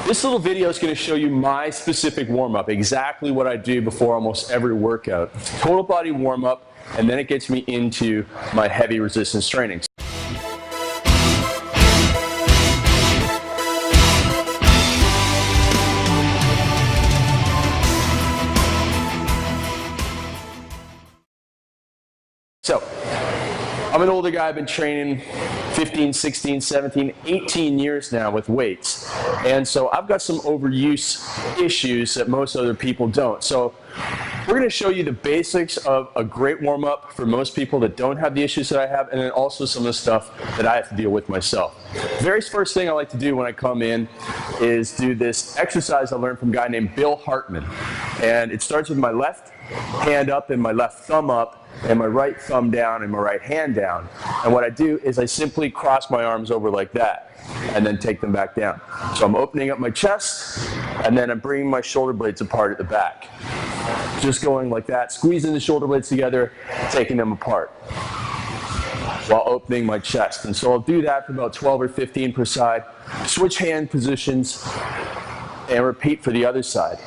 This little video is going to show you my specific warm-up, exactly what I do before almost every workout. Total body warm-up, and then it gets me into my heavy resistance training. So, I'm an older guy. I've been training 15, 16, 17, 18 years now with weights. And so I've got some overuse issues that most other people don't. So we're going to show you the basics of a great warm-up for most people that don't have the issues that I have, and then also some of the stuff that I have to deal with myself. The very first thing I like to do when I come in is do this exercise I learned from a guy named Bill Hartman. And it starts with my left hand up and my left thumb up, and my right thumb down and my right hand down. And what I do is I simply cross my arms over like that and then take them back down. So I'm opening up my chest and then I'm bringing my shoulder blades apart at the back. Just going like that, squeezing the shoulder blades together, taking them apart while opening my chest. And so I'll do that for about 12 or 15 per side. Switch hand positions and repeat for the other side.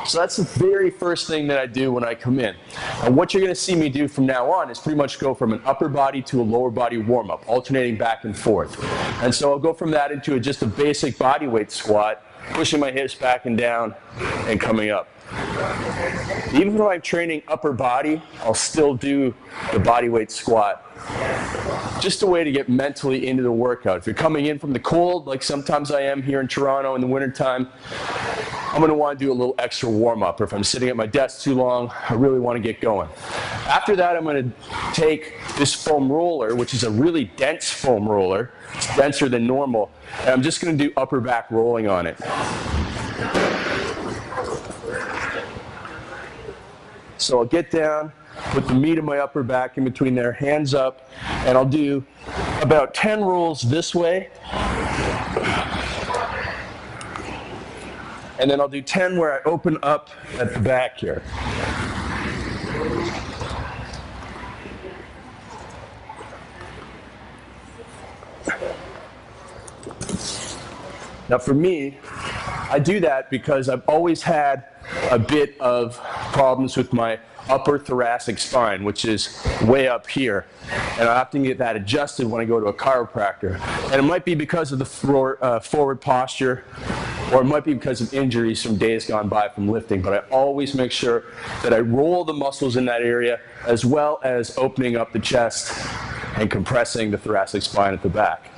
So that's the very first thing that I do when I come in. And what you're going to see me do from now on is pretty much go from an upper body to a lower body warm-up, alternating back and forth. And so I'll go from that into just a basic body weight squat, pushing my hips back and down and coming up. Even though I'm training upper body, I'll still do the body weight squat. Just a way to get mentally into the workout. If you're coming in from the cold, like sometimes I am here in Toronto in the wintertime, I'm going to want to do a little extra warm-up. Or if I'm sitting at my desk too long, I really want to get going. After that, I'm going to take this foam roller, which is a really dense foam roller. It's denser than normal. And I'm just going to do upper back rolling on it. So I'll get down, put the meat of my upper back in between there, hands up, and I'll do about 10 rolls this way. And then I'll do 10 where I open up at the back here. Now for me, I do that because I've always had a bit of problems with my upper thoracic spine, which is way up here. And I often get that adjusted when I go to a chiropractor. And it might be because of the forward posture, or it might be because of injuries from days gone by from lifting, but I always make sure that I roll the muscles in that area as well as opening up the chest and compressing the thoracic spine at the back.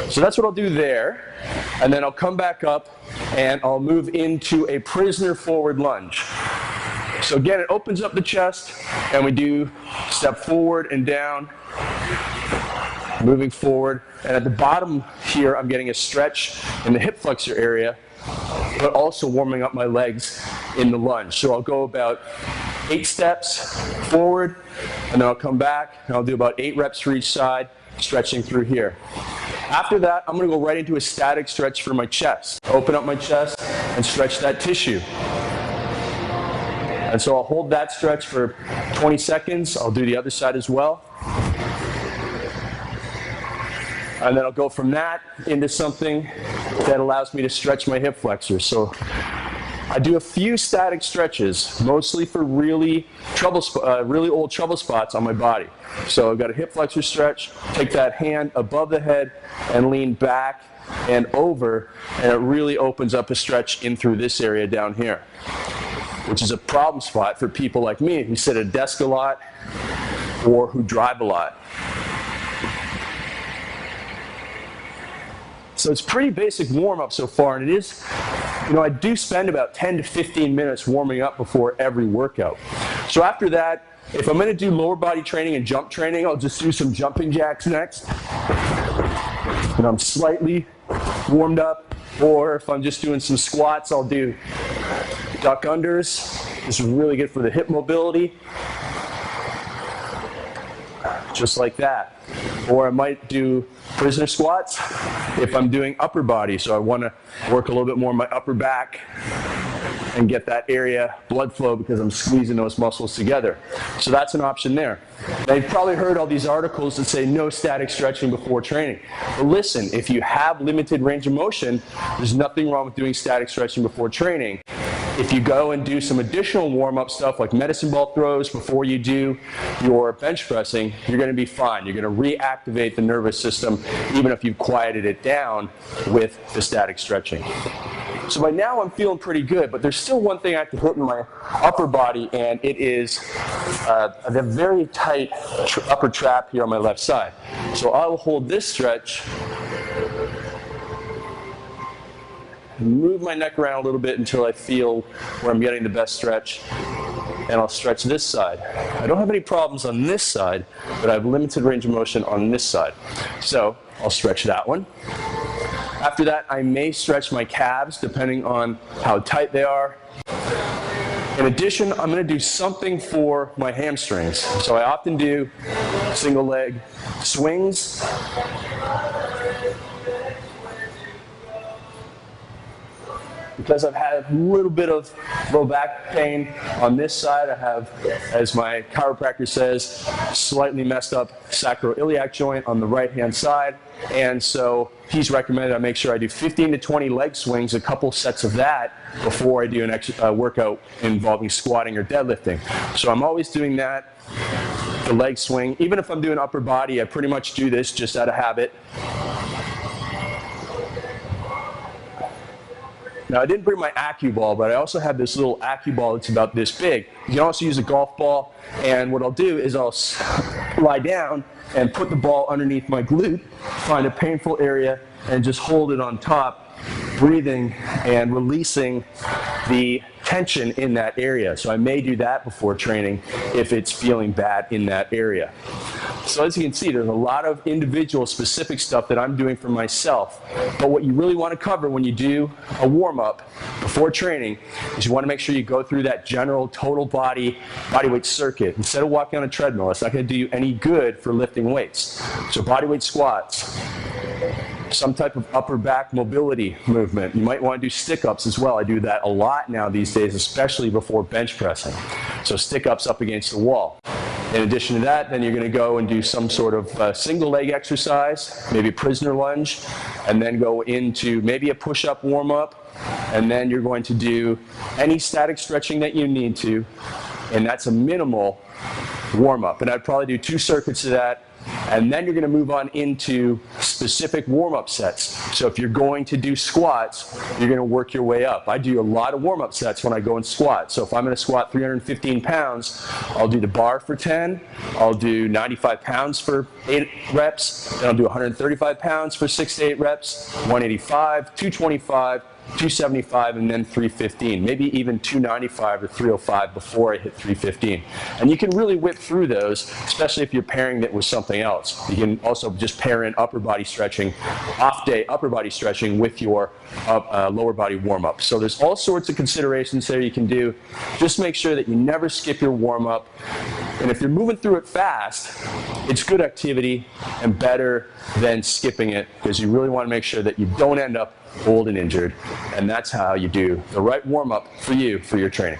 So that's what I'll do there, and then I'll come back up and I'll move into a prisoner forward lunge. So again, it opens up the chest and we do step forward and down, moving forward, and at the bottom here I'm getting a stretch in the hip flexor area, but also warming up my legs in the lunge. So I'll go about 8 steps forward, and then I'll come back, and I'll do about 8 reps for each side, stretching through here. After that, I'm going to go right into a static stretch for my chest. Open up my chest and stretch that tissue. And so I'll hold that stretch for 20 seconds. I'll do the other side as well. And then I'll go from that into something that allows me to stretch my hip flexors. So I do a few static stretches, mostly for really old trouble spots on my body. So I've got a hip flexor stretch, take that hand above the head and lean back and over, and it really opens up a stretch in through this area down here, which is a problem spot for people like me who sit at a desk a lot or who drive a lot. So it's pretty basic warm-up so far, and it is, I do spend about 10 to 15 minutes warming up before every workout. So after that, if I'm going to do lower body training and jump training, I'll just do some jumping jacks next. And I'm slightly warmed up, or if I'm just doing some squats, I'll do duck unders. This is really good for the hip mobility. Just like that. Or I might do prisoner squats if I'm doing upper body, so I want to work a little bit more on my upper back. and get that area blood flow because I'm squeezing those muscles together. So that's an option there. Now, you've probably heard all these articles that say no static stretching before training. But listen, if you have limited range of motion, there's nothing wrong with doing static stretching before training. If you go and do some additional warm-up stuff like medicine ball throws before you do your bench pressing, you're going to be fine. You're going to reactivate the nervous system even if you've quieted it down with the static stretching. So by now I'm feeling pretty good, but there's still one thing I have to hit in my upper body, and it is the very tight upper trap here on my left side. So I will hold this stretch, move my neck around a little bit until I feel where I'm getting the best stretch, and I'll stretch this side. I don't have any problems on this side, but I have limited range of motion on this side. So I'll stretch that one. After that, I may stretch my calves depending on how tight they are. In addition, I'm going to do something for my hamstrings. So I often do single leg swings. Because I've had a little bit of low back pain on this side, I have, as my chiropractor says, slightly messed up sacroiliac joint on the right-hand side. And so he's recommended I make sure I do 15 to 20 leg swings, a couple sets of that, before I do an workout involving squatting or deadlifting. So I'm always doing that, the leg swing. Even if I'm doing upper body, I pretty much do this just out of habit. Now, I didn't bring my AccuBall, but I also have this little AccuBall that's about this big. You can also use a golf ball, and what I'll do is I'll lie down and put the ball underneath my glute, find a painful area, and just hold it on top, breathing and releasing the tension in that area. So I may do that before training if it's feeling bad in that area. So as you can see, there's a lot of individual specific stuff that I'm doing for myself. But what you really want to cover when you do a warm-up before training is you want to make sure you go through that general total body weight circuit. Instead of walking on a treadmill, it's not going to do you any good for lifting weights. So body weight squats, some type of upper back mobility movement. You might want to do stick-ups as well. I do that a lot now these days, especially before bench pressing. So stick-ups up against the wall. In addition to that, then you're going to go and do some sort of single leg exercise, maybe a prisoner lunge, and then go into maybe a push-up warm-up, and then you're going to do any static stretching that you need to, and that's a minimal warm-up. And I'd probably do 2 circuits of that, and then you're going to move on into specific warm-up sets. So if you're going to do squats, you're going to work your way up. I do a lot of warm-up sets when I go and squat. So if I'm going to squat 315 pounds, I'll do the bar for 10, I'll do 95 pounds for 8 reps, then I'll do 135 pounds for 6 to 8 reps, 185, 225, 275, and then 315, maybe even 295 or 305 before I hit 315. And you can really whip through those, especially if you're pairing it with something else. You can also just pair in upper body stretching, off day upper body stretching with your lower body warm up. So there's all sorts of considerations there you can do. Just make sure that you never skip your warm up. And if you're moving through it fast, it's good activity and better than skipping it, because you really want to make sure that you don't end up old and injured. And that's how you do the right warm-up for you for your training.